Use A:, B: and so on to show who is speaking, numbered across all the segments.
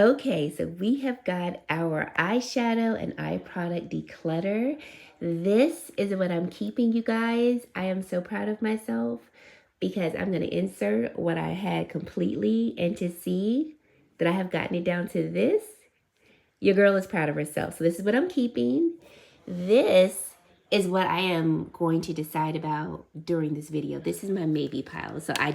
A: Okay, so we have got our eyeshadow and eye product declutter. This is what I'm keeping, you guys. I am so proud of myself because I'm going to insert what I had completely, and to see that I have gotten it down to this, your girl is proud of herself. So this is what I'm keeping. This is what I am going to decide about during this video. This is my maybe pile. So I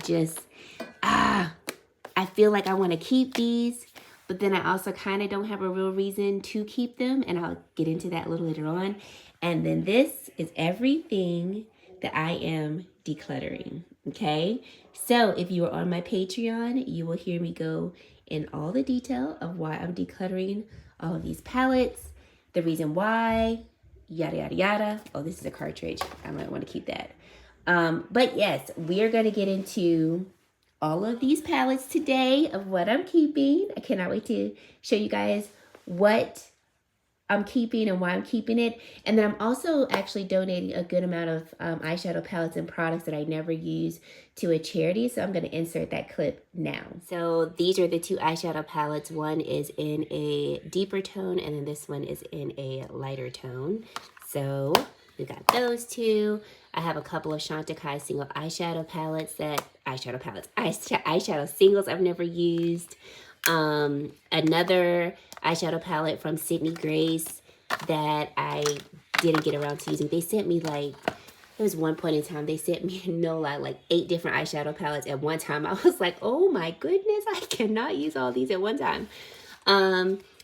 A: feel like I want to keep these, but then I also kind of don't have a real reason to keep them, and I'll get into that a little later on. And then this is everything that I am decluttering, okay? So if you are on my Patreon, you will hear me go in all the detail of why I'm decluttering all of these palettes, the reason why, yada, yada, yada. Oh, this is a cartridge. I might want to keep that. But yes, we are going to get into all of these palettes today of what I'm keeping. I cannot wait to show you guys what I'm keeping and why I'm keeping it. And then I'm also actually donating a good amount of eyeshadow palettes and products that I never use to a charity. So I'm going to insert that clip now. So these are the two eyeshadow palettes. One is in a deeper tone, and then this one is in a lighter tone. So we got those two. I have a couple of Chantecaille single eyeshadow palettes eyeshadow singles I've never used. Another eyeshadow palette from Sydney Grace that I didn't get around to using. They sent me there was one point in time, they sent me, no lie, like 8 different eyeshadow palettes at one time. I was like, oh my goodness, I cannot use all these at one time.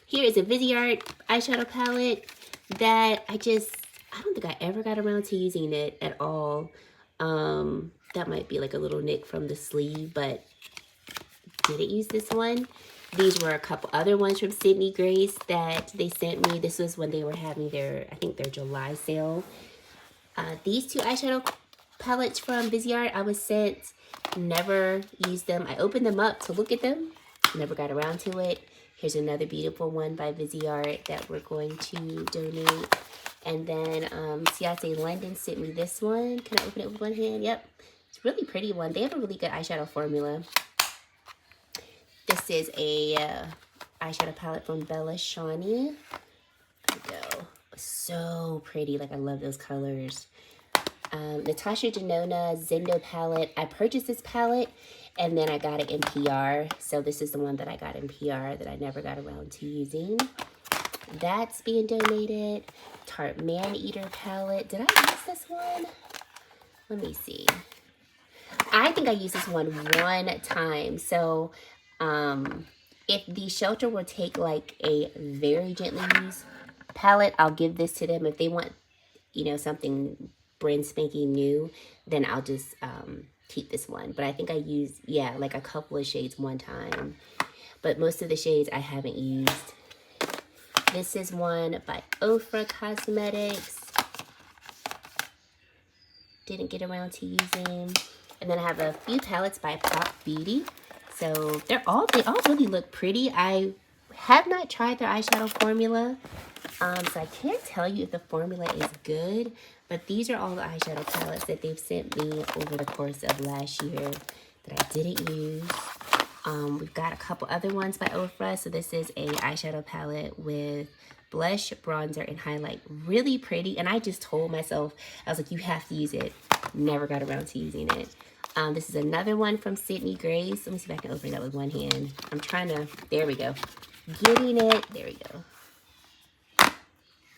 A: Here is a Viseart eyeshadow palette that I don't think I ever got around to using it at all. That might be like a little nick from the sleeve, but didn't use this one. These were a couple other ones from Sydney Grace that they sent me. This was when they were having their July sale. These two eyeshadow palettes from Viseart I was sent, never used them. I opened them up to look at them, never got around to it. Here's another beautiful one by Viseart that we're going to donate. And then Ciate London sent me this one. Can I open it with one hand? Yep. It's a really pretty one. They have a really good eyeshadow formula. This is a eyeshadow palette from Bella Shawnee. There we go. So pretty. Like, I love those colors. Natasha Denona Zendo palette. I purchased this palette and then I got it in PR. So this is the one that I got in PR that I never got around to using. That's being donated. Tarte Man-Eater palette. Did I use this one? Let me see. I think I used this one time. So if the shelter will take like a very gently used palette, I'll give this to them. If they want, something brand spanking new, then I'll just keep this one. But I think I used, like a couple of shades one time. But most of the shades I haven't used. This is one by Ofra Cosmetics. Didn't get around to using. And then I have a few palettes by Pop Beauty. So they all really look pretty. I have not tried their eyeshadow formula. So I can't tell you if the formula is good. But these are all the eyeshadow palettes that they've sent me over the course of last year that I didn't use. We've got a couple other ones by Ofra. So this is a eyeshadow palette with blush, bronzer, and highlight. Really pretty. And I just told myself, I was like, you have to use it. Never got around to using it. This is another one from Sydney Grace. Let me see if I can open it up with one hand. I'm trying to, there we go. Getting it. There we go.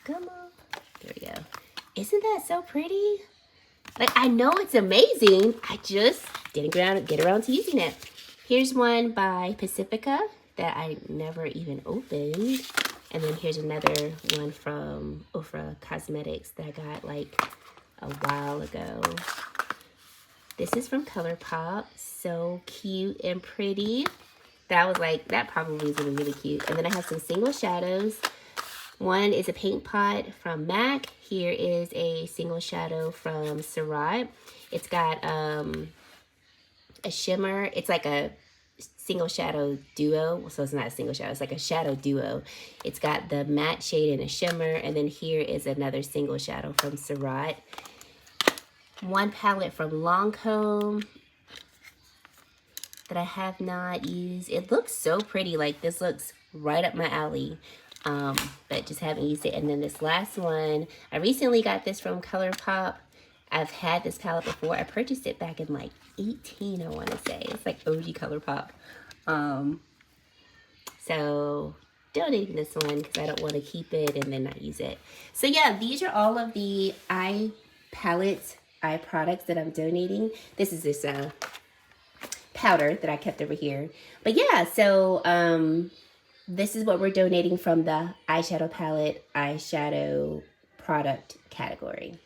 A: Come on. There we go. Isn't that so pretty? Like, I know it's amazing. I just didn't get around to using it. Here's one by Pacifica that I never even opened. And then here's another one from Ofra Cosmetics that I got like a while ago. This is from ColourPop. So cute and pretty. That was like, that probably is really cute. And then I have some single shadows. One is a paint pot from MAC. Here is a single shadow from Surat. It's got a shimmer. It's like a single shadow duo. So it's not a single shadow. It's like a shadow duo. It's got the matte shade and a shimmer. And then here is another single shadow from Surat. One palette from Lancome. that I have not used. It looks so pretty. Like, this looks right up my alley. But just haven't used it. And then this last one, I recently got this from ColourPop. I've had this palette before. I purchased it back in like 18, I want to say. It's like OG ColourPop. So donating this one because I don't want to keep it and then not use it. So yeah, these are all of the eye palettes, eye products that I'm donating. This is this powder that I kept over here. But yeah, so this is what we're donating from the eyeshadow palette, eyeshadow product category.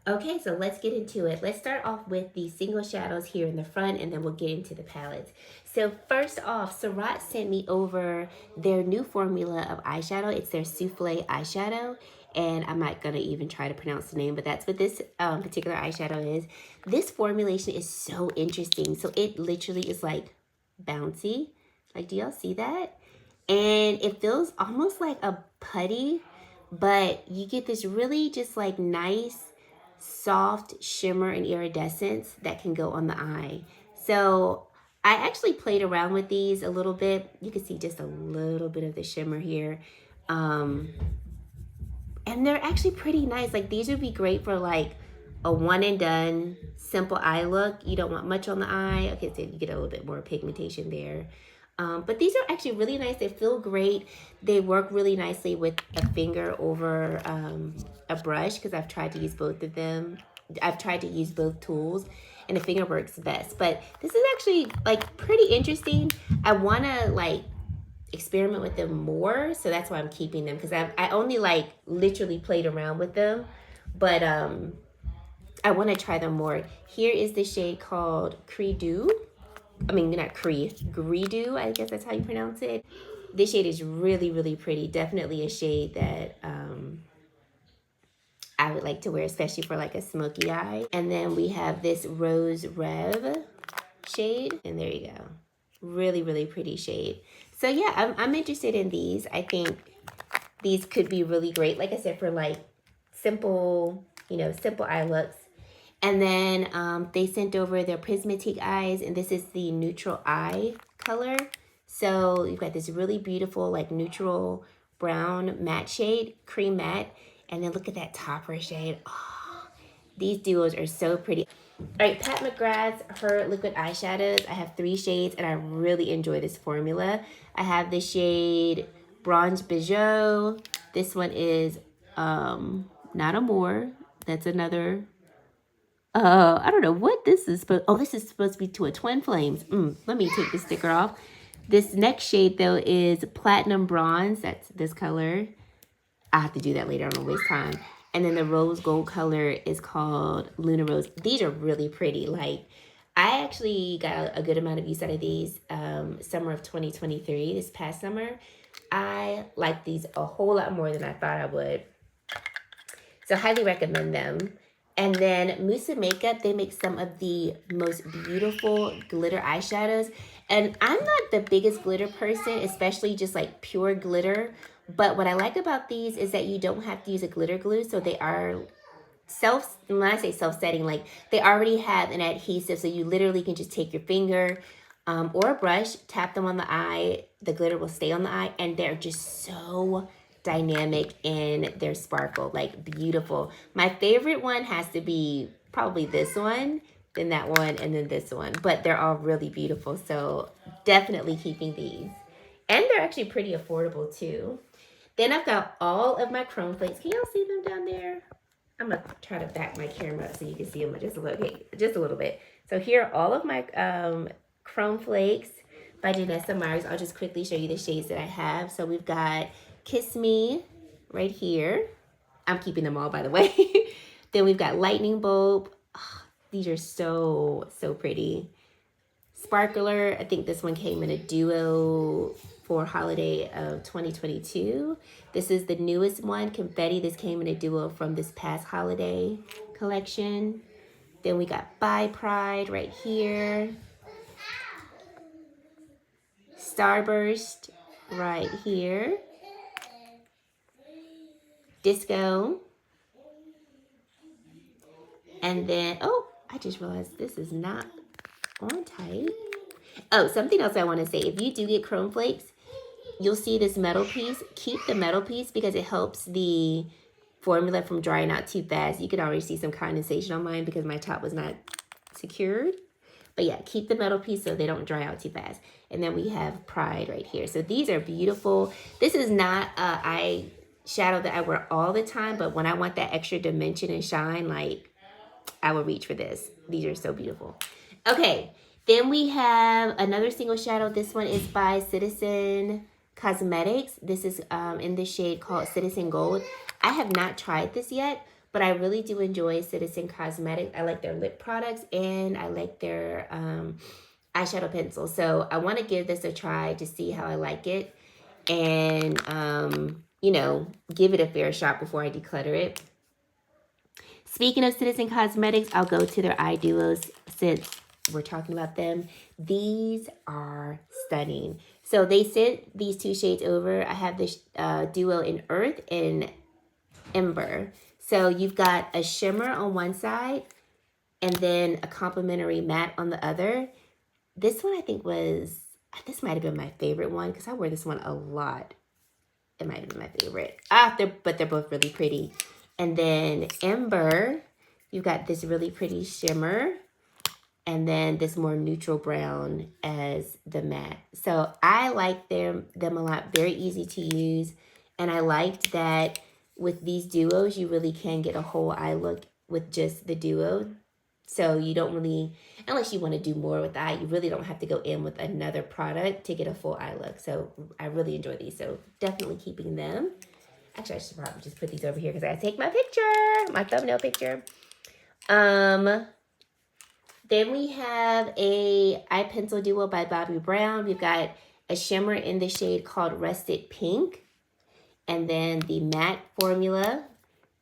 A: Okay, so let's get into it. Let's start off with the single shadows here in the front, and then we'll get into the palettes. So first off, Surat sent me over their new formula of eyeshadow. It's their Souffle eyeshadow, and I'm not going to even try to pronounce the name, but that's what this particular eyeshadow is. This formulation is so interesting. So it literally is like bouncy. Like, do y'all see that? And it feels almost like a putty, but you get this really just like nice, soft shimmer and iridescence that can go on the eye. So I actually played around with these a little bit. You can see just a little bit of the shimmer here. And they're actually pretty nice. Like, these would be great for like a one and done simple eye look. You don't want much on the eye. Okay, so you get a little bit more pigmentation there. But these are actually really nice. They feel great. They work really nicely with a finger over a brush, because I've tried to use both of them. I've tried to use both tools, and the finger works best. But this is actually like pretty interesting. I want to like experiment with them more, so that's why I'm keeping them, because I only like literally played around with them. But I want to try them more. Here is the shade called Credo. I mean, not Greedo, I guess that's how you pronounce it. This shade is really, really pretty. Definitely a shade that I would like to wear, especially for like a smoky eye. And then we have this Rose Rev shade. And there you go. Really, really pretty shade. So yeah, I'm interested in these. I think these could be really great. Like I said, for like simple, simple eye looks. And then they sent over their Prismatique eyes, and this is the neutral eye color. So you've got this really beautiful, like neutral brown matte shade, cream matte. And then look at that topper shade. Oh, these duos are so pretty. All right, Pat McGrath's, her liquid eyeshadows. I have 3 shades, and I really enjoy this formula. I have the shade Bronze Bijou. This one is Not Amour. That's another... I don't know what this is, but this is supposed to be to a Twin Flames. Let me take the sticker off. This next shade though is Platinum Bronze. That's this color. I have to do that later. I don't waste time. And then the rose gold color is called Luna Rose. These are really pretty. Like, I actually got a good amount of use out of these summer of 2023, this past summer. I like these a whole lot more than I thought I would. So highly recommend them. And then Musa Makeup, they make some of the most beautiful glitter eyeshadows. And I'm not the biggest glitter person, especially just like pure glitter. But what I like about these is that you don't have to use a glitter glue. So they are when I say self-setting, like they already have an adhesive. So you literally can just take your finger or a brush, tap them on the eye. The glitter will stay on the eye. And they're just so dynamic in their sparkle, like beautiful. My favorite one has to be probably this one, then that one, and then this one. But they're all really beautiful, so definitely keeping these. And they're actually pretty affordable too. Then I've got all of my chrome flakes. Can y'all see them down there? I'm gonna try to back my camera up so you can see them just a little bit. So here are all of my chrome flakes by Danessa Myricks. I'll just quickly show you the shades that I have. So we've got Kiss Me right here. I'm keeping them all, by the way. Then we've got Lightning Bulb. Oh, these are so, so pretty. Sparkler. I think this one came in a duo for holiday of 2022. This is the newest one, Confetti. This came in a duo from this past holiday collection. Then we got By Pride right here. Starburst right here. Disco. And then, oh, I just realized this is not on tight. Oh, something else I want to say. If you do get chrome flakes, you'll see this metal piece. Keep the metal piece because it helps the formula from drying out too fast. You can already see some condensation on mine because my top was not secured. But yeah, keep the metal piece so they don't dry out too fast. And then we have Pride right here. So these are beautiful. This is not eyeshadow that I wear all the time, but when I want that extra dimension and shine, like, I will reach for this. These are so beautiful. Okay, then we have another single shadow. This one is by Citizen Cosmetics. This is in the shade called Citizen Gold. I have not tried this yet, but I really do enjoy Citizen Cosmetics. I like their lip products and I like their eyeshadow pencil. So I want to give this a try to see how I like it and, you know, give it a fair shot before I declutter it. Speaking of Citizen Cosmetics, I'll go to their eye duos since we're talking about them. These are stunning. So they sent these two shades over. I have this duo in Earth and Ember. So you've got a shimmer on one side and then a complementary matte on the other. This one I think was, this might have been my favorite one because I wear this one a lot. It might have been my favorite. But they're both really pretty. And then Ember, you've got this really pretty shimmer and then this more neutral brown as the matte. So I like them a lot. Very easy to use. And I liked that with these duos, you really can get a whole eye look with just the duo. So you don't really, unless you want to do more with the eye, you really don't have to go in with another product to get a full eye look. So I really enjoy these. So definitely keeping them. Actually, I should probably just put these over here because I take my picture, my thumbnail picture. Then we have a eye pencil duo by Bobbi Brown. We've got a shimmer in the shade called Rusted Pink. And then the matte formula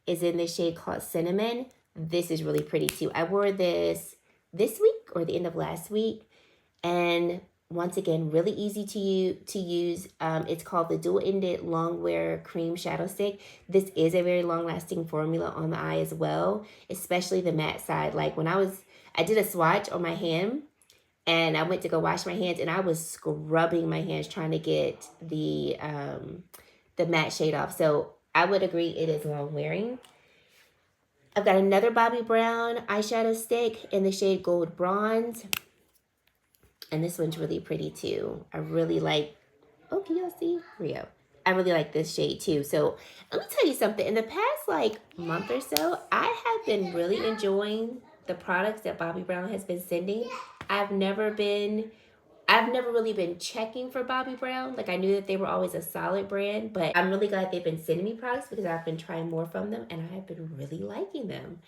A: is in the shade called Cinnamon. This is really pretty too. I wore this week or the end of last week. And once again, really easy to use. It's called the Dual-Ended Long Wear Cream Shadow Stick. This is a very long-lasting formula on the eye as well, especially the matte side. Like when I did a swatch on my hand and I went to go wash my hands and I was scrubbing my hands trying to get the matte shade off. So I would agree it is long wearing. I've got another Bobbi Brown eyeshadow stick in the shade Gold Bronze. And this one's really pretty too. I really like, oh, can y'all see? Rio. I really like this shade too. So let me tell you something. In the past like month or so, I have been really enjoying the products that Bobbi Brown has been sending. I've never really been checking for Bobbi Brown. Like I knew that they were always a solid brand, but I'm really glad they've been sending me products because I've been trying more from them and I have been really liking them.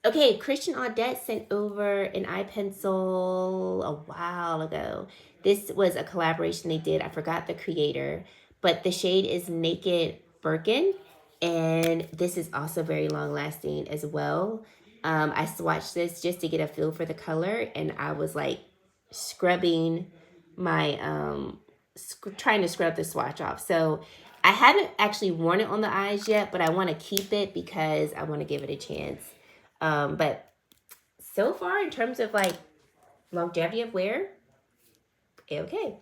A: Okay, Christian Audette sent over an eye pencil a while ago. This was a collaboration they did. I forgot the creator, but the shade is Naked Birkin, and this is also very long lasting as well. I swatched this just to get a feel for the color, and I was like scrubbing my, trying to scrub the swatch off. So I haven't actually worn it on the eyes yet, but I want to keep it because I want to give it a chance. But so far in terms of like longevity of wear, okay.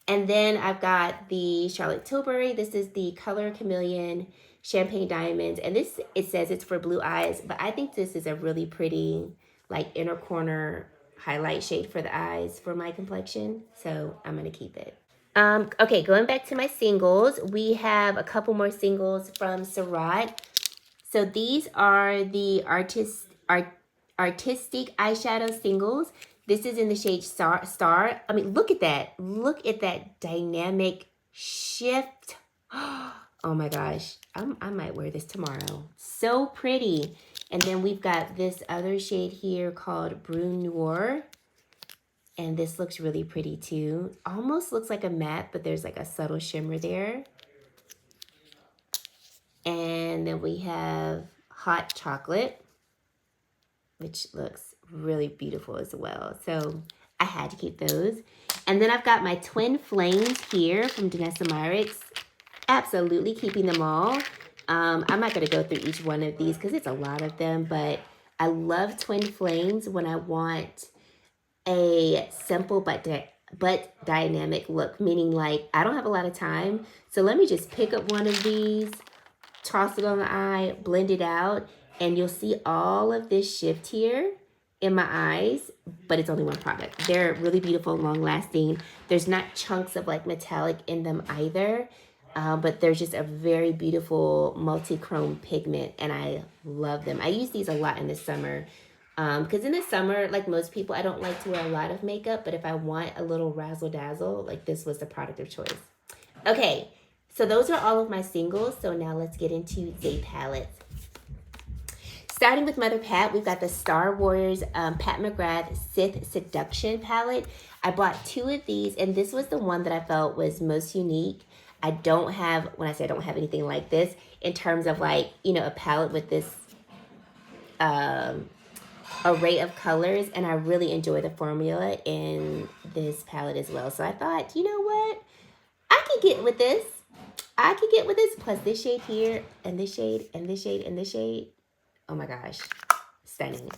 A: And then I've got the Charlotte Tilbury. This is the Color Chameleon Champagne Diamonds. And this, it says it's for blue eyes, but I think this is a really pretty like inner corner highlight shade for the eyes for my complexion. So I'm going to keep it. Okay, going back to my singles, we have a couple more singles from Surratt. So these are the artistic eyeshadow singles. This is in the shade Star. I mean, look at that. Look at that dynamic shift. Oh my gosh. I might wear this tomorrow. So pretty. And then we've got this other shade here called Brune Noir. And this looks really pretty too. Almost looks like a matte, but there's like a subtle shimmer there. And then we have Hot Chocolate, which looks really beautiful as well. So I had to keep those. And then I've got my Twin Flames here from Danessa Myricks. Absolutely keeping them all. I'm not going to go through each one of these because it's a lot of them, but I love Twin Flames when I want a simple but but dynamic look, meaning like I don't have a lot of time. So let me just pick up one of these, toss it on the eye, blend it out, and you'll see all of this shift here in my eyes, but it's only one product. They're really beautiful, long lasting. There's not chunks of like metallic in them either, but there's just a very beautiful multi-chrome pigment, and I love them. I use these a lot in the summer because in the summer, like most people, I don't like to wear a lot of makeup, but if I want a little razzle dazzle, like this was the product of choice. Okay, so those are all of my singles. So now let's get into the palettes. Starting with Mother Pat, we've got the Star Warriors Pat McGrath Sith Seduction palette. I bought 2 of these, and this was the one that I felt was most unique. I don't have, when I say I don't have anything like this, in terms of like, you know, a palette with this array of colors, and I really enjoy the formula in this palette as well. So I thought, you know what? I could get with this. I could get with this, plus this shade here, and this shade, and this shade, and this shade. Oh my gosh, stunning.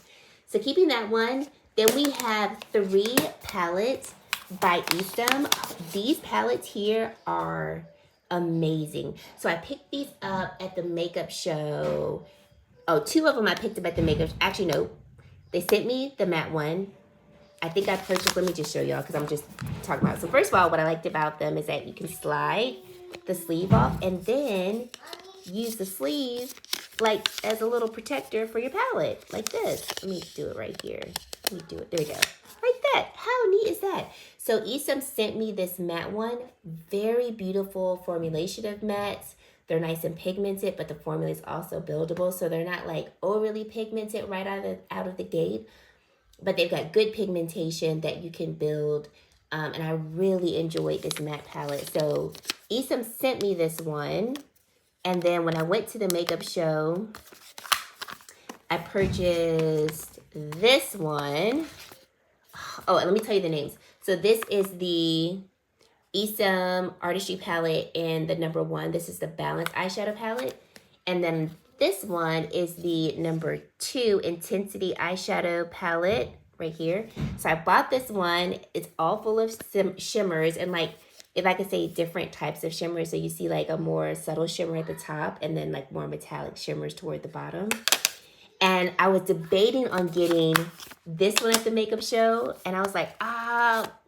A: So keeping that one, then we have 3 palettes by Eastham. These palettes here are amazing. So I picked these up at the makeup show. Oh, 2 of them I picked up at the makeup. Actually, no. They sent me the matte one. I think I purchased, let me just show y'all because I'm just talking about it. So first of all, what I liked about them is that you can slide the sleeve off and then use the sleeve like as a little protector for your palette, like this. Let me do it right here. Let me do it. There we go. Like that. How neat is that? So Eastham sent me this matte one. Very beautiful formulation of mattes. They're nice and pigmented, but the formula is also buildable. So they're not like overly pigmented right out of the gate, but they've got good pigmentation that you can build. And I really enjoyed this matte palette. So Eastham sent me this one. And then when I went to the makeup show, I purchased this one. Oh, and let me tell you the names. So this is the Eastham Artistry palette and the number 1. This is the Balanced Eyeshadow palette. And then this one is the number 2 Intensity Eyeshadow palette right here. So I bought this one. It's all full of shimmers and like, if I could say different types of shimmers. So you see like a more subtle shimmer at the top and then like more metallic shimmers toward the bottom. And I was debating on getting this one at the makeup show. And I was like,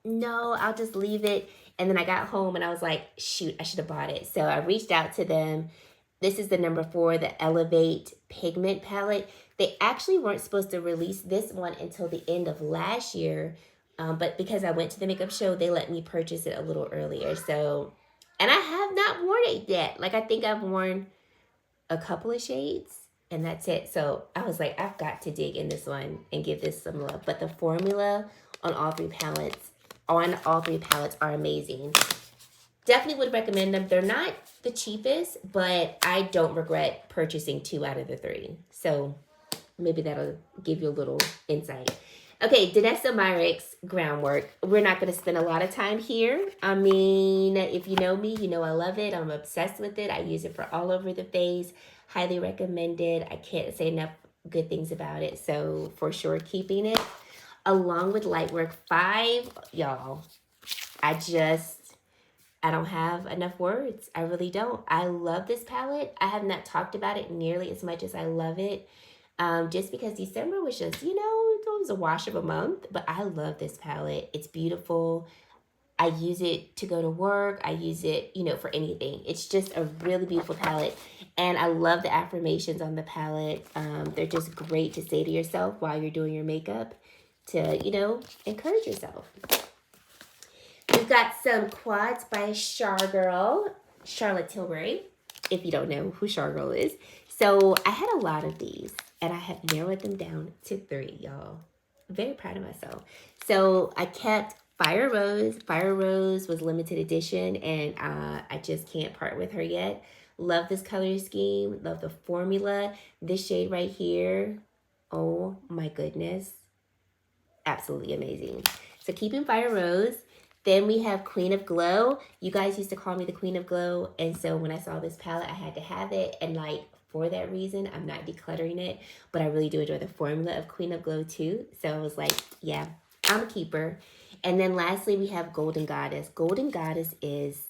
A: no, I'll just leave it. And then I got home and I was like, shoot, I should have bought it. So I reached out to them. This is the number 4, the Elevate Pigment palette. They actually weren't supposed to release this one until the end of last year. But because I went to the makeup show, they let me purchase it a little earlier. So, and I have not worn it yet. Like, I think I've worn a couple of shades and that's it. So I was like, I've got to dig in this one and give this some love. But the formula on all 3 palettes, are amazing. Definitely would recommend them. They're not the cheapest, but I don't regret purchasing 2 out of the 3. So maybe that'll give you a little insight. Okay, Danessa Myricks Groundwork. We're not going to spend a lot of time here. I mean, if you know me, you know I love it. I'm obsessed with it. I use it for all over the face. Highly recommended. I can't say enough good things about it. So for sure, keeping it. Along with Lightwork 5, y'all, I don't have enough words. I really don't. I love this palette. I have not talked about it nearly as much as I love it. Just because December was just, you know, it was a wash of a month, but I love this palette. It's beautiful. I use it to go to work. I use it, you know, for anything. It's just a really beautiful palette. And I love the affirmations on the palette. They're just great to say to yourself while you're doing your makeup to, you know, encourage yourself. We've got some quads by Charlotte Tilbury, if you don't know who Chargirl is. So I had a lot of these, and I have narrowed them down to 3, y'all. Very proud of myself. So I kept Fire Rose. Fire Rose was limited edition, and I just can't part with her yet. Love this color scheme. Love the formula. This shade right here. Oh my goodness. Absolutely amazing. So keeping Fire Rose. Then we have Queen of Glow. You guys used to call me the Queen of Glow. And so when I saw this palette, I had to have it. And like, for that reason, I'm not decluttering it. But I really do enjoy the formula of Queen of Glow too. So I was like, yeah, I'm a keeper. And then lastly, we have Golden Goddess. Golden Goddess is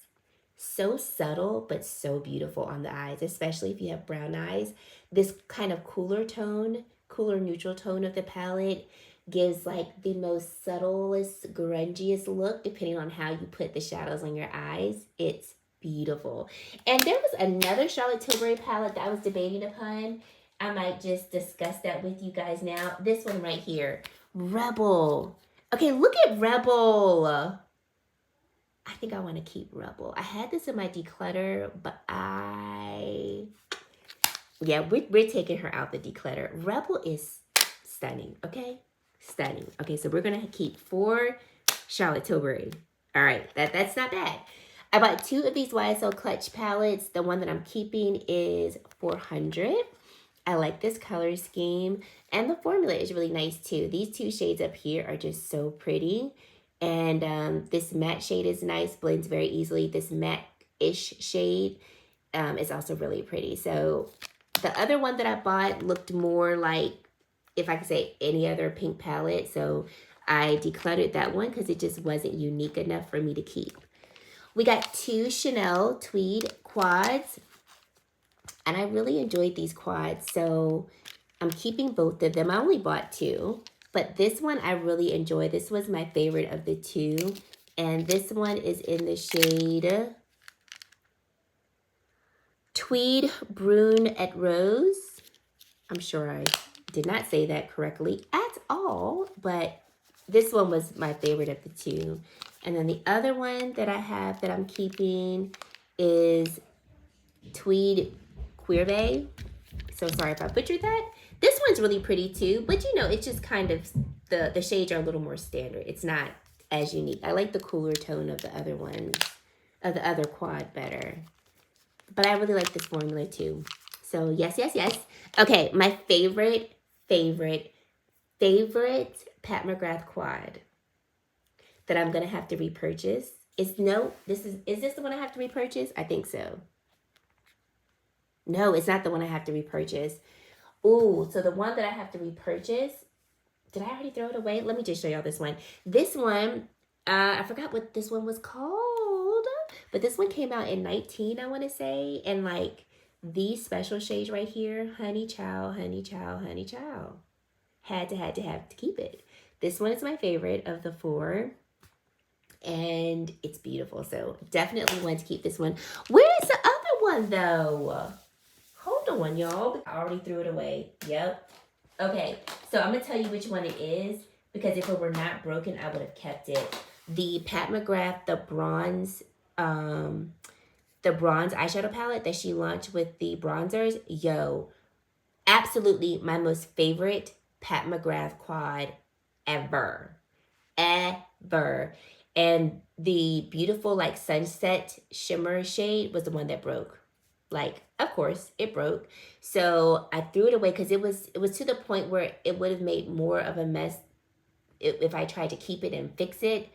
A: so subtle, but so beautiful on the eyes, especially if you have brown eyes. This kind of cooler tone, cooler neutral tone of the palette gives like the most subtlest, grungiest look, depending on how you put the shadows on your eyes. It's beautiful. And there was another Charlotte Tilbury palette that I was debating upon. I might just discuss that with you guys now. This one right here, Rebel. Okay, look at Rebel. I think I want to keep Rebel. I had this in my declutter, but yeah, we're taking her out the declutter. Rebel is stunning, okay? Stunning. Okay, so we're going to keep 4 Charlotte Tilbury. All right, that's not bad. I bought 2 of these YSL Clutch palettes. The one that I'm keeping is $400. I like this color scheme, and the formula is really nice too. These 2 shades up here are just so pretty, and this matte shade is nice, blends very easily. This matte-ish shade is also really pretty. So the other one that I bought looked more like, if I could say, any other pink palette, so I decluttered that one because it just wasn't unique enough for me to keep. We got 2 Chanel tweed quads. And I really enjoyed these quads, so I'm keeping both of them. I only bought 2, but this one I really enjoy. This was my favorite of the 2, and this one is in the shade Tweed Brunette Rose. I'm sure I did not say that correctly at all, but this one was my favorite of the 2. And then the other one that I have that I'm keeping is Tweed Queer Bay. So sorry if I butchered that. This one's really pretty too, but you know, it's just kind of, the shades are a little more standard. It's not as unique. I like the cooler tone of the other ones, of the other quad better. But I really like this formula too. So yes, yes, yes. Okay, my favorite Pat McGrath quad that I'm gonna have to repurchase is this the one I have to repurchase? I think so. No, it's not the one I have to repurchase. Ooh, so the one that I have to repurchase, did I already throw it away? Let me just show y'all this one. This one, I forgot what this one was called, but this one came out in 19, I want to say. And like these special shades right here, Honey Chow, Honey Chow, Honey Chow. Had to keep it. This one is my favorite of the 4. And it's beautiful. So definitely want to keep this one. Where's the other one though? Hold on, y'all. I already threw it away. Yep. Okay, so I'm going to tell you which one it is, because if it were not broken, I would have kept it. The Pat McGrath, the bronze eyeshadow palette that she launched with the bronzers. Yo, absolutely my most favorite Pat McGrath quad ever. Ever. And the beautiful like sunset shimmer shade was the one that broke. Like, of course, it broke. So I threw it away because it was to the point where it would have made more of a mess if I tried to keep it and fix it.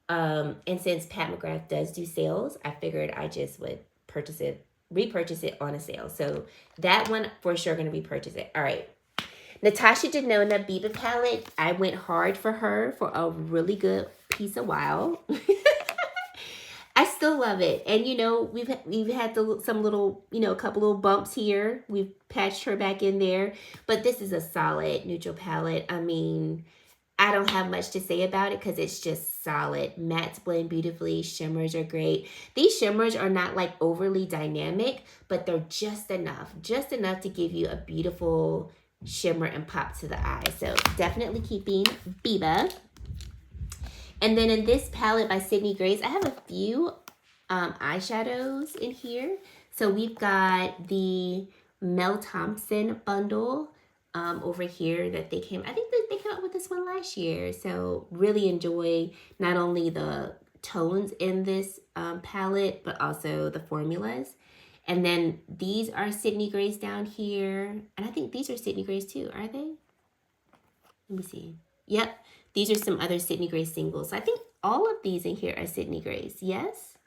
A: And since Pat McGrath does do sales, I figured I just would repurchase it on a sale. So that one for sure going to repurchase it. All right. Natasha Denona Biba palette. I went hard for her for a really good piece of while. I still love it. And, you know, we've had some little, you know, a couple little bumps here. We've patched her back in there. But this is a solid neutral palette. I mean, I don't have much to say about it because it's just solid. Mattes blend beautifully. Shimmers are great. These shimmers are not like overly dynamic, but they're just enough to give you a beautiful shimmer and pop to the eye. So definitely keeping Biba. And then in this palette by Sydney Grace, I have a few eyeshadows in here. So we've got the Mel Thompson bundle over here that they came, I think they came out with this one last year. So really enjoy not only the tones in this palette, but also the formulas. And then these are Sydney Grace down here. And I think these are Sydney Grace too, are they? Let me see. Yep. These are some other Sydney Grace singles. So I think all of these in here are Sydney Grace. Yes?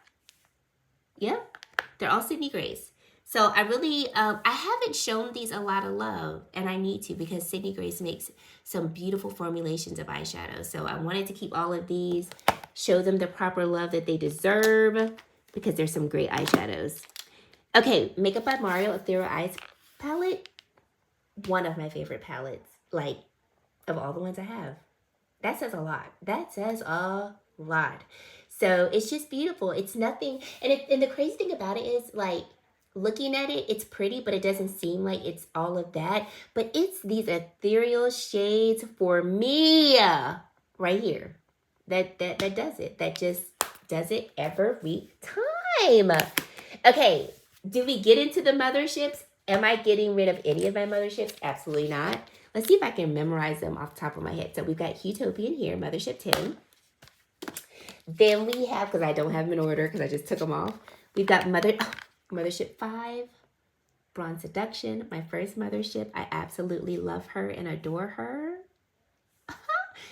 A: Yep. They're all Sydney Grace. So I really, I haven't shown these a lot of love, and I need to because Sydney Grace makes some beautiful formulations of eyeshadow. So I wanted to keep all of these, show them the proper love that they deserve because there's some great eyeshadows. Okay, Makeup by Mario Ethereal Eyes palette. One of my favorite palettes, like, of all the ones I have. That says a lot. That says a lot. So it's just beautiful. It's nothing, and the crazy thing about it is, like, looking at it, it's pretty, but it doesn't seem like it's all of that. But it's these ethereal shades for me right here. That does it. That just does it every time. Okay, do we get into the motherships? Am I getting rid of any of my motherships? Absolutely not. Let's see if I can memorize them off the top of my head. So we've got Utopian here, Mothership 10. Then we have, because I don't have them in order because I just took them off. We've got Mothership 5, Bronze Seduction, my first mothership. I absolutely love her and adore her.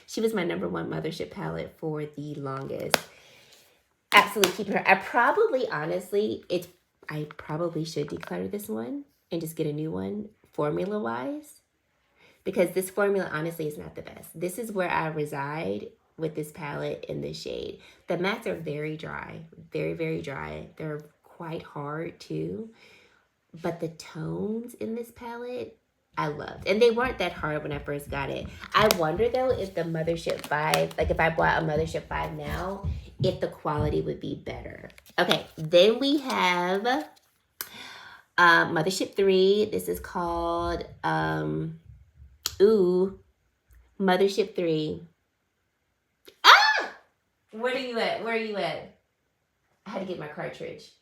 A: She was my #1 mothership palette for the longest. Absolutely keeping her. I probably should declutter this one and just get a new one formula-wise. Because this formula, honestly, is not the best. This is where I reside with this palette in this shade. The mattes are very dry. Very, very dry. They're quite hard, too. But the tones in this palette, I loved. And they weren't that hard when I first got it. I wonder, though, if the Mothership 5, like if I bought a Mothership 5 now, if the quality would be better. Okay, then we have Mothership 3. This is called... Mothership 3. Ah! Where are you at? Where are you at? I had to get my cartridge.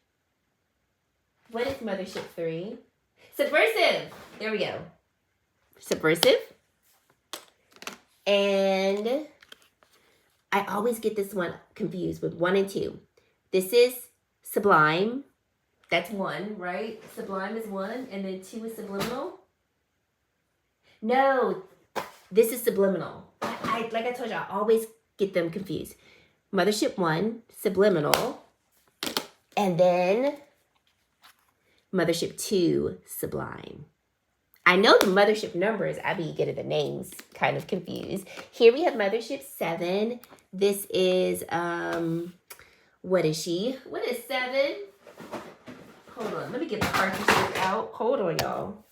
A: What is Mothership 3? Subversive. There we go. Subversive. And I always get this one confused with 1 and 2. This is Sublime. That's 1, right? Sublime is 1, and then 2 is Subliminal. No, this is Subliminal. Like I told you, I always get them confused. Mothership 1, Subliminal, and then Mothership 2, Sublime. I know the mothership numbers. I be getting the names kind of confused. Here we have Mothership 7. This is, what is she? What is 7? Hold on, let me get the cartridges out. Hold on, y'all.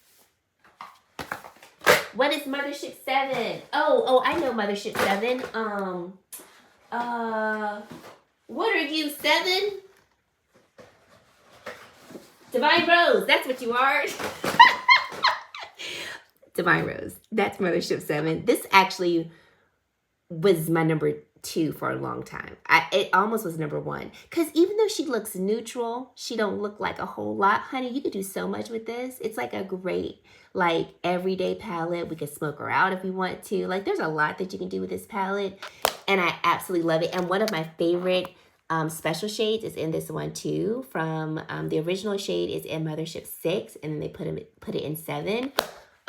A: What is Mothership 7? Oh, I know Mothership 7. What are you, 7? Divine Rose, that's what you are. Divine Rose, that's Mothership 7. This actually was my #2 for a long time. It almost was #1. Because even though she looks neutral, she don't look like a whole lot. Honey, you could do so much with this. It's like a great, like, everyday palette. We could smoke her out if we want to. Like, there's a lot that you can do with this palette. And I absolutely love it. And one of my favorite special shades is in this one, too. From the original shade is in Mothership 6. And then they put it in 7.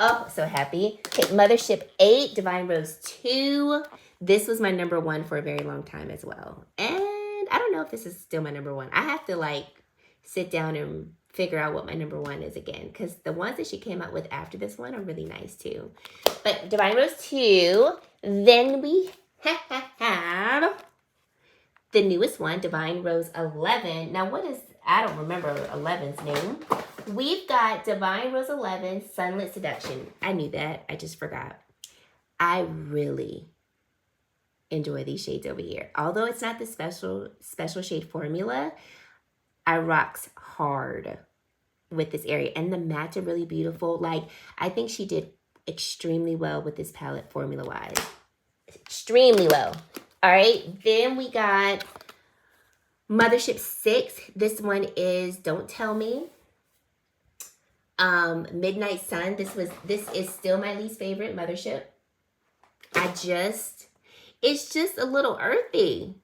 A: Oh, so happy. Okay, Mothership 8, Divine Rose 2. This was my #1 for a very long time as well. And I don't know if this is still my #1. I have to, like, sit down and figure out what my #1 is again. Because the ones that she came out with after this one are really nice, too. But Divine Rose 2. Then we have the newest one, Divine Rose 11. Now, what is... I don't remember 11's name. We've got Divine Rose 11, Sunlit Seduction. I knew that. I just forgot. I really enjoy these shades over here. Although it's not the special shade formula, I rocks hard with this area. And the mattes are really beautiful. Like, I think she did extremely well with this palette formula-wise. Extremely well. All right. Then we got Mothership 6. This one is Don't Tell Me. Midnight Sun. This is still my least favorite mothership. It's just a little earthy.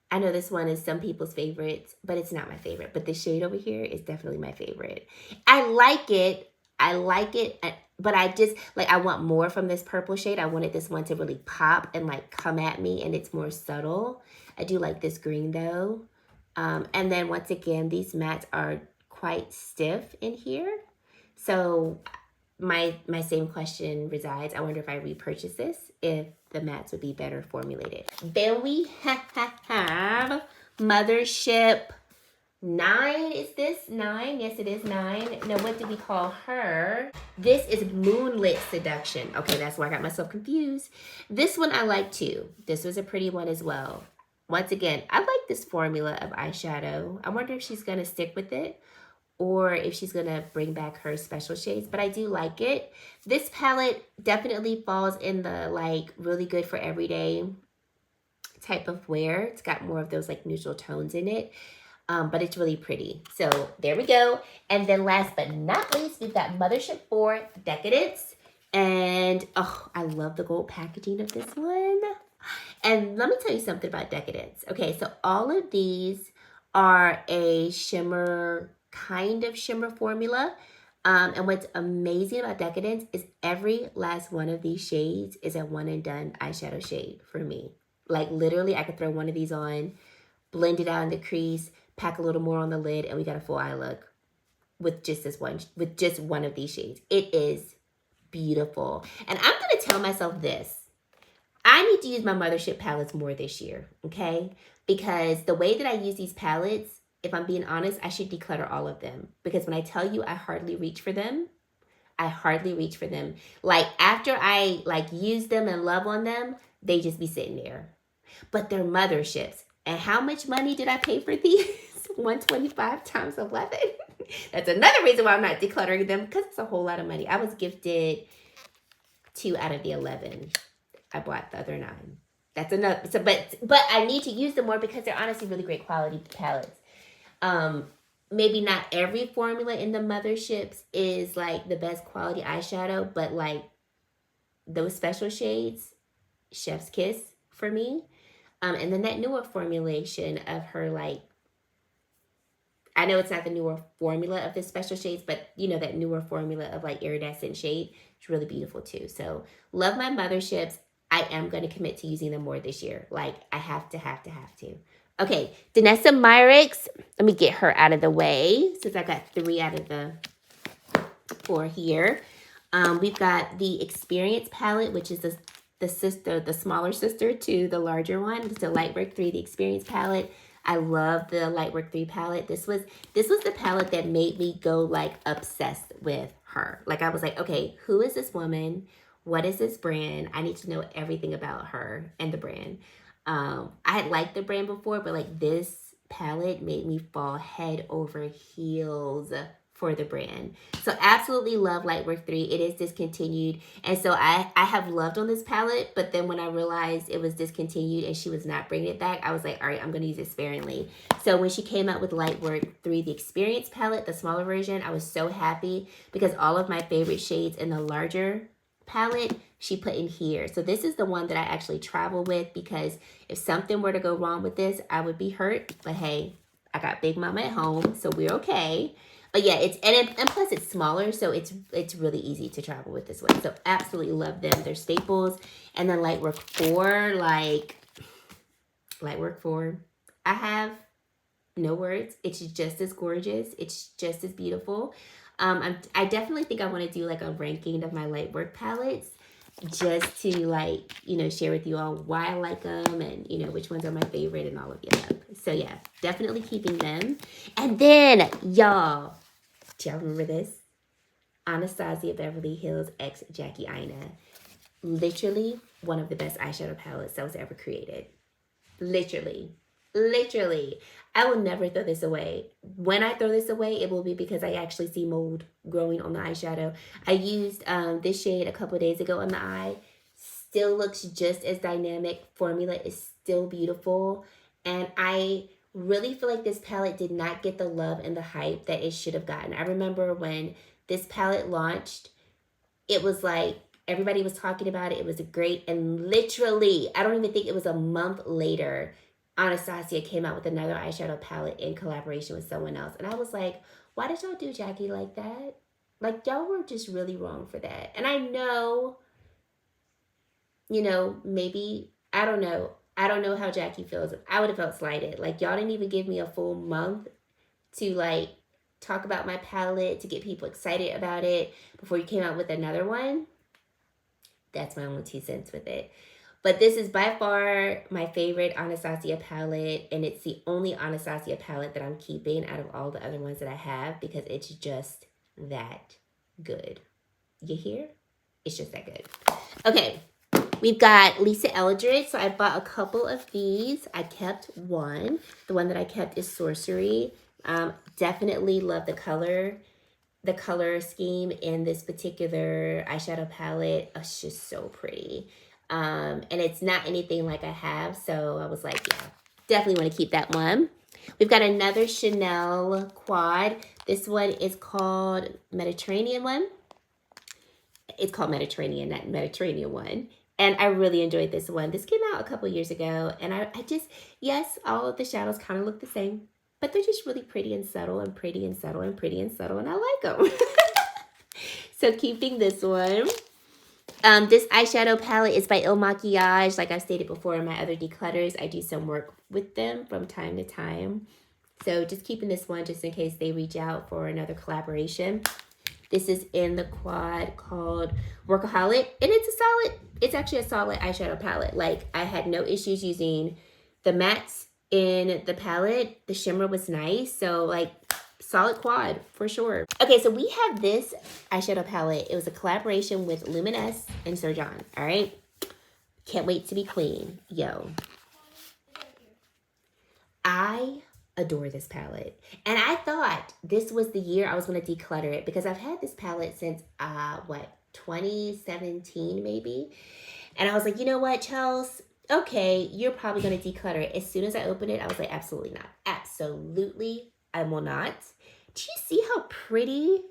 A: I know this one is some people's favorites, but it's not my favorite. But this shade over here is definitely my favorite. I like it, but I just, like, I want more from this purple shade. I wanted this one to really pop and, like, come at me, and it's more subtle. I do like this green, though. And then, once again, these mattes are quite stiff in here. So my same question resides. I wonder if I repurchase this, if the mattes would be better formulated. Then we have Mothership 9. Is this 9? Yes, it is 9. Now, what do we call her? This is Moonlit Seduction. Okay, that's where I got myself confused. This one I like too. This was a pretty one as well. Once again, I like this formula of eyeshadow. I wonder if she's going to stick with it or if she's going to bring back her special shades, but I do like it. This palette definitely falls in the like really good for everyday type of wear. It's got more of those like neutral tones in it, but it's really pretty. So there we go. And then last but not least, we've got Mothership 4 Decadence. And oh, I love the gold packaging of this one. And let me tell you something about Decadence. Okay, so all of these are a shimmer, kind of shimmer formula. And what's amazing about Decadence is every last one of these shades is a one and done eyeshadow shade for me. Like literally I could throw one of these on, blend it out in the crease, pack a little more on the lid, and we got a full eye look with just this one, with just one of these shades. It is beautiful. And I'm going to tell myself this. I need to use my Mothership palettes more this year, okay? Because the way that I use these palettes, if I'm being honest, I should declutter all of them. Because when I tell you I hardly reach for them, I hardly reach for them. Like after I like use them and love on them, they just be sitting there. But they're Motherships. And how much money did I pay for these? 125 times 11. That's another reason why I'm not decluttering them, because it's a whole lot of money. I was gifted 2 out of the 11. I bought the other 9. That's another. So, but I need to use them more because they're honestly really great quality palettes. Maybe not every formula in the Motherships is like the best quality eyeshadow, but like those special shades, chef's kiss for me. And then that newer formulation of her, like, I know it's not the newer formula of the special shades, but you know, that newer formula of like iridescent shade, it's really beautiful too. So love my Motherships. I am going to commit to using them more this year. Like I have to. Okay, Danessa Myricks. Let me get her out of the way since I got 3 out of the 4 here. We've got the Experience palette, which is the smaller sister to the larger one. It's the Lightwork 3, the Experience palette. I love the Lightwork 3 palette. This was the palette that made me go like obsessed with her. Like I was like, okay, who is this woman? What is this brand? I need to know everything about her and the brand. I had liked the brand before, but like this palette made me fall head over heels for the brand. So absolutely love Lightwork 3. It is discontinued. And so I have loved on this palette, but then when I realized it was discontinued and she was not bringing it back, I was like, all right, I'm going to use it sparingly. So when she came out with Lightwork 3, the Experience palette, the smaller version, I was so happy because all of my favorite shades in the larger palette she put in here. So this is the one that I actually travel with because if something were to go wrong with this, I would be hurt. But hey, I got Big Mama at home, so we're okay. But yeah, and plus it's smaller, so it's really easy to travel with this one. So absolutely love them. They're staples. And then Lightwork 4, Lightwork 4, I have no words. It's just as gorgeous. It's just as beautiful. I definitely think I want to do like a ranking of my Lightwork palettes just to like, you know, share with you all why I like them and, you know, which ones are my favorite and all of the above. So yeah, definitely keeping them. And then y'all, do y'all remember this? Anastasia Beverly Hills x Jackie Aina. Literally one of the best eyeshadow palettes that was ever created. Literally. I will never throw this away. When I throw this away, it will be because I actually see mold growing on the eyeshadow. I used this shade a couple of days ago on the eye. Still looks just as dynamic. Formula is still beautiful. And I really feel like this palette did not get the love and the hype that it should have gotten. I remember when this palette launched, it was like everybody was talking about it. It was great. And literally, I don't even think it was a month later, Anastasia came out with another eyeshadow palette in collaboration with someone else. And I was like, why did y'all do Jackie like that? Like, y'all were just really wrong for that. And I know, you know, maybe, I don't know. I don't know how Jackie feels. I would have felt slighted. Like, y'all didn't even give me a full month to, like, talk about my palette, to get people excited about it before you came out with another one. That's my only 2 cents with it. But this is by far my favorite Anastasia palette, and it's the only Anastasia palette that I'm keeping out of all the other ones that I have because it's just that good. You hear? It's just that good. Okay, we've got Lisa Eldridge. So I bought a couple of these. I kept one. The one that I kept is Sorcery. Definitely love the color scheme in this particular eyeshadow palette. It's just so pretty. And it's not anything like I have, so I was like, yeah, definitely want to keep that one. We've got another Chanel quad. This one is called Mediterranean one. It's called Mediterranean, not Mediterranean one. And I really enjoyed this one. This came out a couple years ago, and I just, yes, all of the shadows kind of look the same, but they're just really pretty and subtle and pretty and subtle and pretty and subtle, and I like them. So keeping this one. This eyeshadow palette is by Il Makiage. Like I've stated before in my other declutters, I do some work with them from time to time. So just keeping this one just in case they reach out for another collaboration. This is in the quad called Workaholic, and it's actually a solid eyeshadow palette. Like I had no issues using the mattes in the palette. The shimmer was nice, so like solid quad for sure. Okay, so we have this eyeshadow palette. It was a collaboration with Luminous and Sir John. All right, can't wait to be queen. Yo, I adore this palette, and I thought this was the year I was going to declutter it because I've had this palette since 2017 maybe, and I was like, you know what, Chels, okay, you're probably going to declutter it. As soon as I opened it, I was like, absolutely not. Absolutely, I will not. Do you see how pretty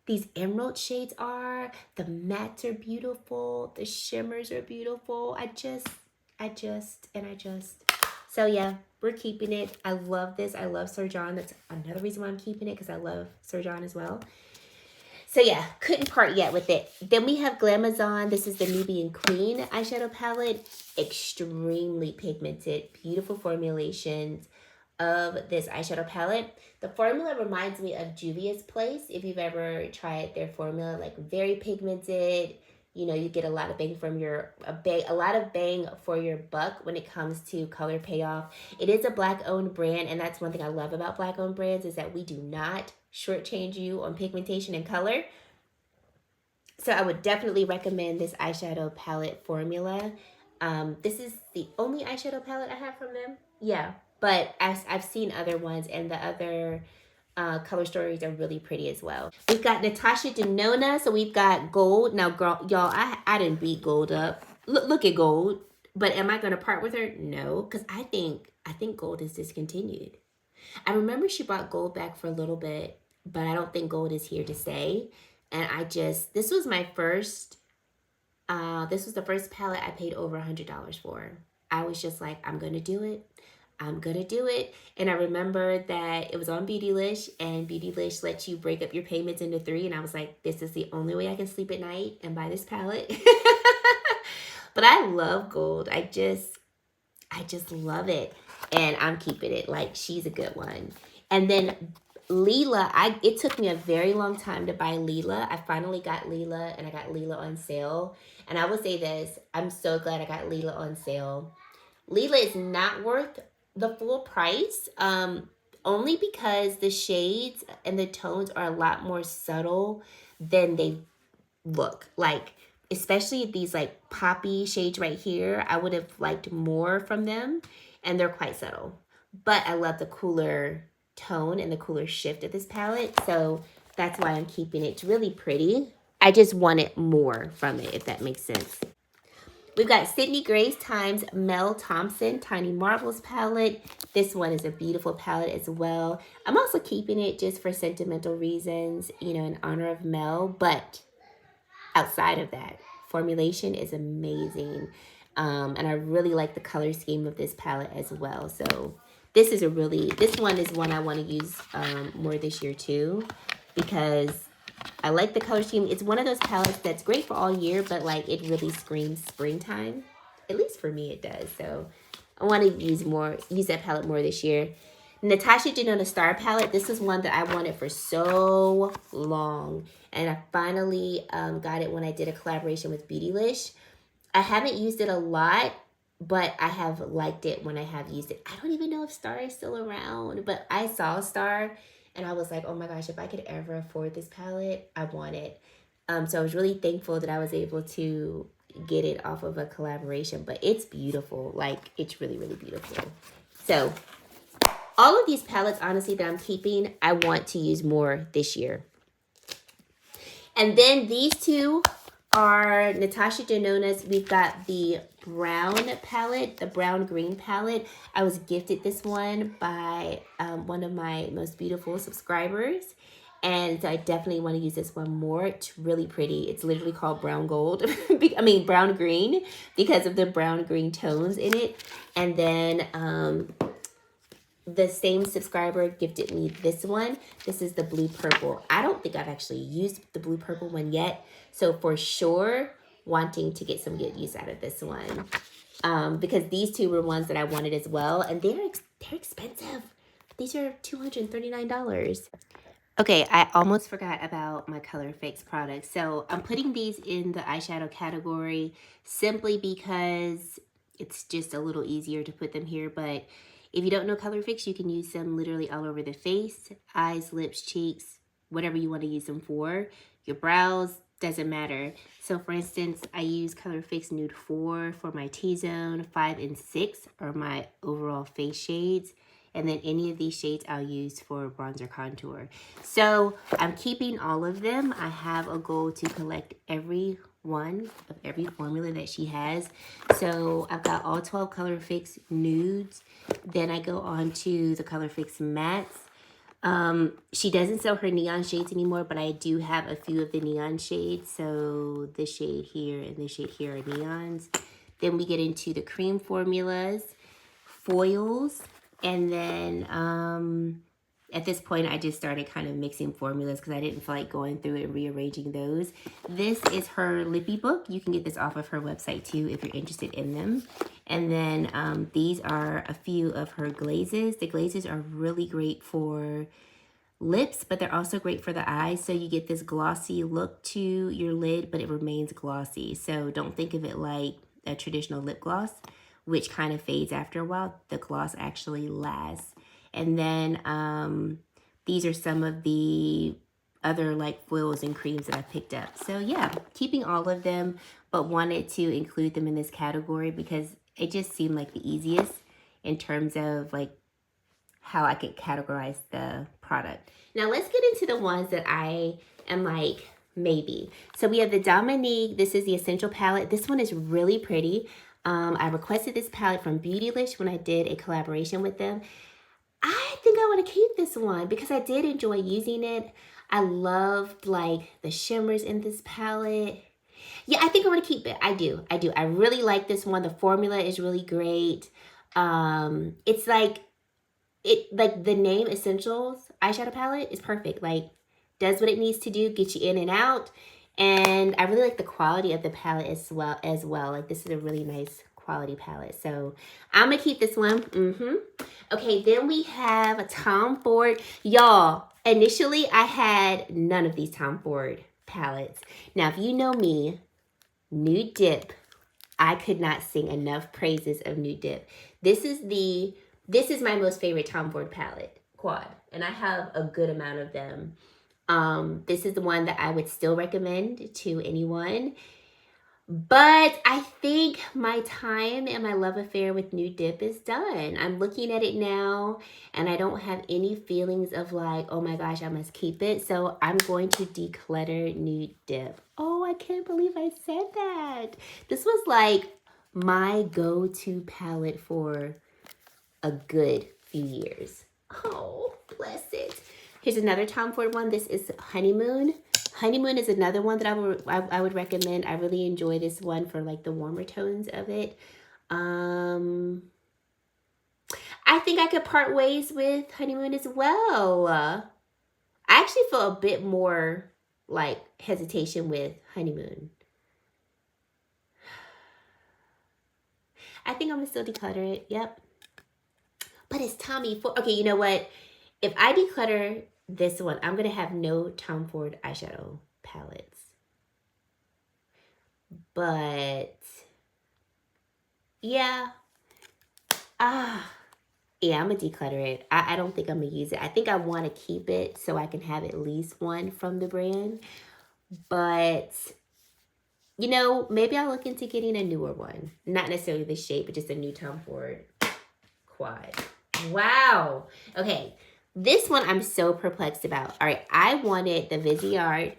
A: these emerald shades are? The mattes are beautiful. The shimmers are beautiful. I just. So yeah, we're keeping it. I love this. I love Sir John. That's another reason why I'm keeping it, because I love Sir John as well. So yeah, couldn't part yet with it. Then we have Glamazon. This is the Nubian Queen eyeshadow palette. Extremely pigmented, beautiful formulations of this eyeshadow palette. The formula reminds me of Juvia's Place. If you've ever tried their formula, like very pigmented, you know, you get a lot of bang for your buck when it comes to color payoff. It is a Black-owned brand, and that's one thing I love about Black-owned brands is that we do not shortchange you on pigmentation and color. So I would definitely recommend this eyeshadow palette formula. This is the only eyeshadow palette I have from them. Yeah, but I've seen other ones, and the other color stories are really pretty as well. We've got Natasha Denona. So we've got gold. Now, girl, y'all, I didn't beat gold up. Look at gold. But am I going to part with her? No, because I think gold is discontinued. I remember she brought gold back for a little bit, but I don't think gold is here to stay. And this was my first, this was the first palette I paid over $100 for. I was just like, I'm going to do it. I'm going to do it. And I remember that it was on Beautylish, and Beautylish lets you break up your payments into 3. And I was like, this is the only way I can sleep at night and buy this palette. But I love gold. I just love it. And I'm keeping it. Like, she's a good one. And then Lila, it took me a very long time to buy Lila. I finally got Lila, and I got Lila on sale. And I will say this, I'm so glad I got Lila on sale. Lila is not worth the full price, only because the shades and the tones are a lot more subtle than they look. Like, especially these like poppy shades right here, I would have liked more from them, and they're quite subtle. But I love the cooler tone and the cooler shift of this palette, so that's why I'm keeping it. It's really pretty. I just wanted more from it, if that makes sense. We've got Sydney Grace times Mel Thompson Tiny Marbles palette. This one is a beautiful palette as well. I'm also keeping it just for sentimental reasons, you know, in honor of Mel. But outside of that, formulation is amazing. And I really like the color scheme of this palette as well. So this one is one I want to use more this year too, because I like the color scheme. It's one of those palettes that's great for all year, but like it really screams springtime. At least for me it does. So I want to use that palette more this year. Natasha Denona Star Palette. This is one that I wanted for so long. And I finally got it when I did a collaboration with Beautylish. I haven't used it a lot, but I have liked it when I have used it. I don't even know if Star is still around, but I saw Star and I was like, oh my gosh, if I could ever afford this palette, I want it. So I was really thankful that I was able to get it off of a collaboration, but it's beautiful. Like, it's really, really beautiful. So all of these palettes, honestly, that I'm keeping, I want to use more this year. And then these two are Natasha Denona's. We've got the brown palette, the brown green palette. I was gifted this one by one of my most beautiful subscribers. And so I definitely want to use this one more. It's really pretty. It's literally called brown gold. I mean, brown green, because of the brown green tones in it. And then the same subscriber gifted me this one. This is the blue purple. I don't think I've actually used the blue purple one yet. So for sure, wanting to get some good use out of this one. Because these two were ones that I wanted as well. And they're expensive. These are $239. Okay, I almost forgot about my Color Fix products. So I'm putting these in the eyeshadow category simply because it's just a little easier to put them here. But if you don't know Color Fix, you can use them literally all over the face, eyes, lips, cheeks, whatever you want to use them for. Your brows, doesn't matter. So for instance, I use Color Fix Nude 4 for my T-zone. 5 and 6 are my overall face shades. And then any of these shades I'll use for bronzer contour. So I'm keeping all of them. I have a goal to collect every one of every formula that she has. So I've got all 12 Color Fix nudes. Then I go on to the Color Fix mattes. She doesn't sell her neon shades anymore, but I do have a few of the neon shades. So this shade here and this shade here are neons. Then we get into the cream formulas, foils, and then at this point, I just started kind of mixing formulas because I didn't feel like going through and rearranging those. This is her lippy book. You can get this off of her website too if you're interested in them. And then these are a few of her glazes. The glazes are really great for lips, but they're also great for the eyes. So you get this glossy look to your lid, but it remains glossy. So don't think of it like a traditional lip gloss, which kind of fades after a while. The gloss actually lasts. And then these are some of the other like foils and creams that I picked up. So yeah, keeping all of them, but wanted to include them in this category because it just seemed like the easiest in terms of like how I could categorize the product. Now let's get into the ones that I am like, maybe. So we have the Dominique. This is the Essential palette. This one is really pretty. I requested this palette from Beautylish when I did a collaboration with them. I think I want to keep this one because I did enjoy using it. I loved like the shimmers in this palette. Yeah, I think I want to keep it. I do. I really like this one. The formula is really great. It's like the name Essentials eyeshadow palette is perfect. Like, does what it needs to do, get you in and out. And I really like the quality of the palette as well. Like, this is a really nice quality palette. So I'm gonna keep this one. Okay, then we have Tom Ford. Y'all, initially I had none of these Tom Ford palettes. Now, if you know me, Nude Dip, I could not sing enough praises of Nude Dip. This is my most favorite Tom Ford palette, Quad, and I have a good amount of them. This is the one that I would still recommend to anyone. But I think my time and my love affair with Nude Dip is done. I'm looking at it now and I don't have any feelings of like, oh my gosh, I must keep it. So I'm going to declutter Nude Dip. Oh, I can't believe I said that. This was like my go-to palette for a good few years. Oh, bless it. Here's another Tom Ford one. This is Honeymoon. Honeymoon is another one that I would recommend. I really enjoy this one for like the warmer tones of it. I think I could part ways with Honeymoon as well. I actually feel a bit more like hesitation with Honeymoon. I think I'm gonna still declutter it. Yep. but it's Tommy Ford. Okay, you know what? If I declutter this one, I'm going to have no Tom Ford eyeshadow palettes. But, yeah. Yeah, I'm going to declutter it. I don't think I'm going to use it. I think I want to keep it so I can have at least one from the brand. But, you know, maybe I'll look into getting a newer one. Not necessarily the shape, but just a new Tom Ford quad. Wow. Okay. This one I'm so perplexed about. All right. I wanted the Viseart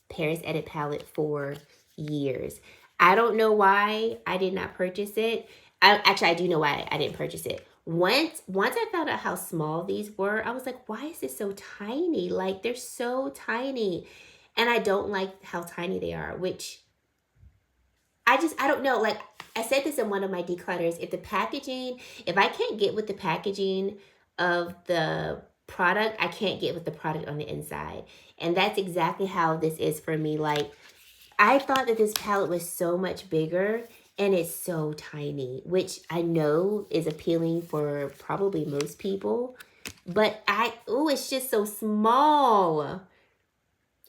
A: Paris Edit palette for years. I don't know why I did not purchase it. Actually, I do know why I didn't purchase it. Once I found out how small these were, I was like, why is this so tiny? Like, they're so tiny. And I don't like how tiny they are, which I don't know. Like, I said this in one of my declutters. If I can't get with the packaging of the product, I can't get with the product on the inside. And that's exactly how this is for me. Like, I thought that this palette was so much bigger, and it's so tiny, which I know is appealing for probably most people. But it's just so small.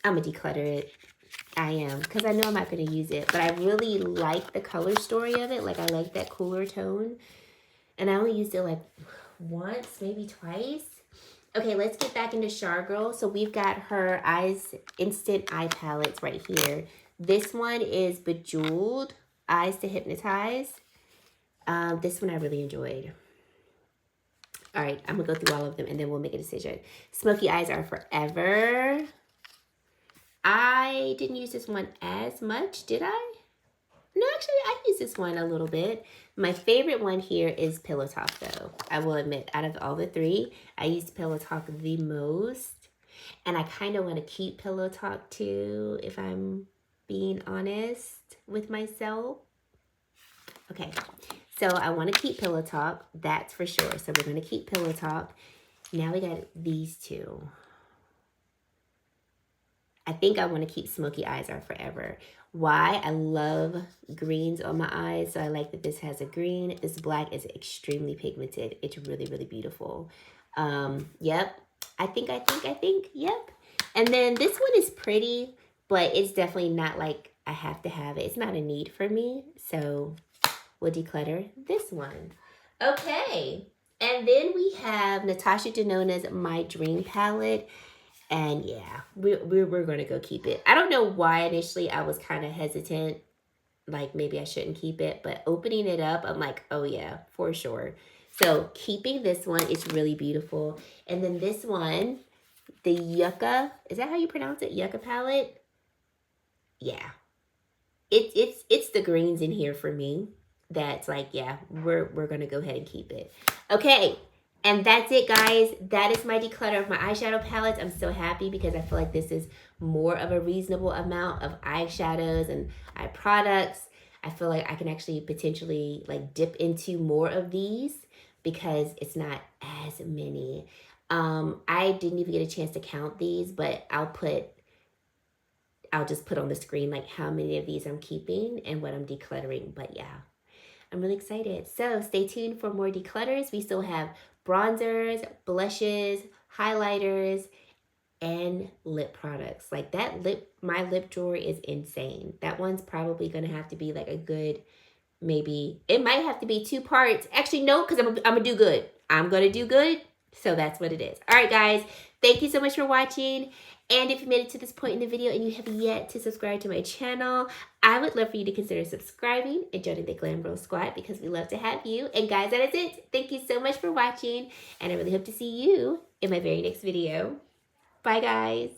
A: I'm going to declutter it. I am, because I know I'm not going to use it. But I really like the color story of it. Like, I like that cooler tone. And I only used it like once, maybe twice. Okay, let's get back into Char Girl. So we've got her Instant Eye Palettes right here. This one is Bejeweled Eyes to Hypnotize. This one I really enjoyed. All right, I'm going to go through all of them and then we'll make a decision. Smoky Eyes Are Forever. I didn't use this one as much, did I? No, actually, I used this one a little bit. My favorite one here is Pillow Talk, though. I will admit, out of all the three, I used Pillow Talk the most. And I kind of want to keep Pillow Talk, too, if I'm being honest with myself. Okay, so I want to keep Pillow Talk. That's for sure. So we're going to keep Pillow Talk. Now we got these two. I think I want to keep Smoky Eyes Are Forever. Why? I love greens on my eyes, so I like that this has a green. This black is extremely pigmented. It's really, really beautiful. Yep. I think, yep. And then this one is pretty, but it's definitely not like I have to have it. It's not a need for me, so we'll declutter this one. Okay. And then we have Natasha Denona's My Dream Palette. And yeah, we're going to go keep it. I don't know why initially I was kind of hesitant. Like maybe I shouldn't keep it. But opening it up, I'm like, oh yeah, for sure. So keeping this one is really beautiful. And then this one, the Yucca. Is that how you pronounce it? Yucca palette? Yeah. It's the greens in here for me. That's like, yeah, we're going to go ahead and keep it. Okay. And that's it, guys. That is my declutter of my eyeshadow palettes. I'm so happy because I feel like this is more of a reasonable amount of eyeshadows and eye products. I feel like I can actually potentially like dip into more of these because it's not as many. I didn't even get a chance to count these, but I'll just put on the screen like how many of these I'm keeping and what I'm decluttering. But yeah, I'm really excited. So stay tuned for more declutters. We still have bronzers, blushes, highlighters, and lip products. Like my lip drawer is insane. That one's probably going to have to be like a good, maybe, it might have to be 2 parts. Actually, no, because I'm going to do good. I'm going to do good. So that's what it is. All right, guys. Thank you so much for watching. And if you made it to this point in the video and you have yet to subscribe to my channel, I would love for you to consider subscribing and joining the Glam Bro Squad because we love to have you. And guys, that is it. Thank you so much for watching. And I really hope to see you in my very next video. Bye, guys.